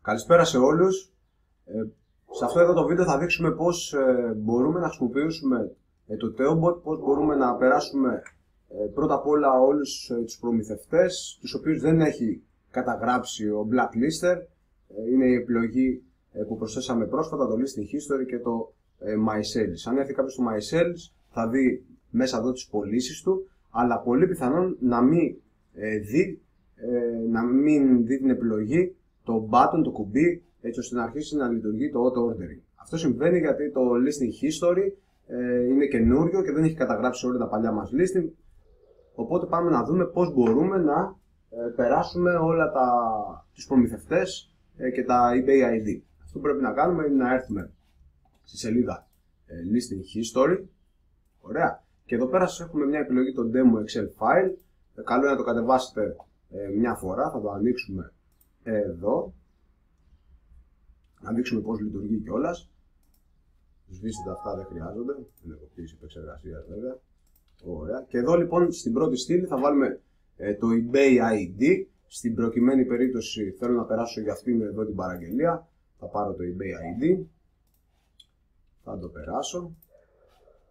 Καλησπέρα σε όλους. Σε αυτό εδώ το βίντεο θα δείξουμε πώς μπορούμε να χρησιμοποιήσουμε το Theobot, πώς μπορούμε να περάσουμε πρώτα απ' όλα όλους τους προμηθευτές, τους οποίους δεν έχει καταγράψει ο Blacklister. Είναι η επιλογή που προσθέσαμε πρόσφατα, το Listing History και το My Sales. Αν έρθει κάποιος στο My Sales θα δει μέσα εδώ τις πωλήσεις του, αλλά πολύ πιθανόν να μην δει την επιλογή, το button, το κουμπί, έτσι ώστε να αρχίσει να λειτουργεί το auto ordering. Αυτό συμβαίνει γιατί το listing history είναι καινούριο και δεν έχει καταγράψει όλα τα παλιά μας listing. Οπότε πάμε να δούμε πώς μπορούμε να περάσουμε όλα τους προμηθευτές και τα eBay ID. Αυτό που πρέπει να κάνουμε είναι να έρθουμε στη σελίδα listing history. Ωραία. Και εδώ πέρα σας έχουμε μια επιλογή, το demo Excel file. Καλό είναι να το κατεβάσετε μια φορά. Θα το ανοίξουμε εδώ. Να δείξουμε πώς λειτουργεί κιόλας. Σβήστε αυτά, δεν χρειάζονται. Είναι κοπής επεξεργασίας βέβαια. Ωραία. Και εδώ λοιπόν στην πρώτη στήλη θα βάλουμε το eBay ID. Στην προκειμένη περίπτωση θέλω να περάσω για αυτήν εδώ την παραγγελία. Θα πάρω το eBay ID. Θα το περάσω.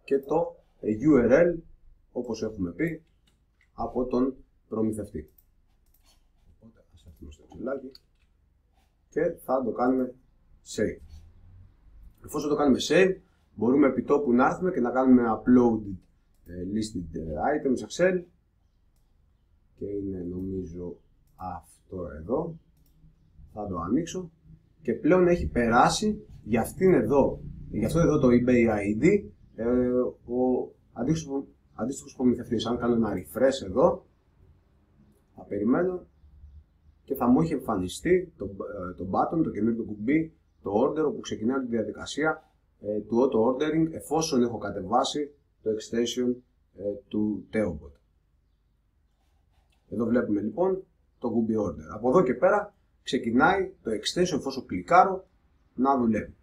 Και το URL, όπως έχουμε πει, από τον προμηθευτή. Οπότε ας έρθουμε στο ψηλάκι και θα το κάνουμε save. Εφόσον το κάνουμε save, μπορούμε επί τόπου να έρθουμε και να κάνουμε upload listed items Excel, και είναι νομίζω αυτό εδώ. Θα το ανοίξω και πλέον έχει περάσει για αυτό εδώ το eBay ID ο αντίστοιχος προμηθευτής. Αν κάνω ένα refresh εδώ, θα περιμένω και θα μου έχει εμφανιστεί το button, το καινούργιο κουμπί, το order, όπου ξεκινάει τη διαδικασία του auto ordering, εφόσον έχω κατεβάσει το extension του Theobot. Εδώ βλέπουμε λοιπόν το κουμπί order. Από εδώ και πέρα ξεκινάει το extension, εφόσον κλικάρω, να δουλεύει.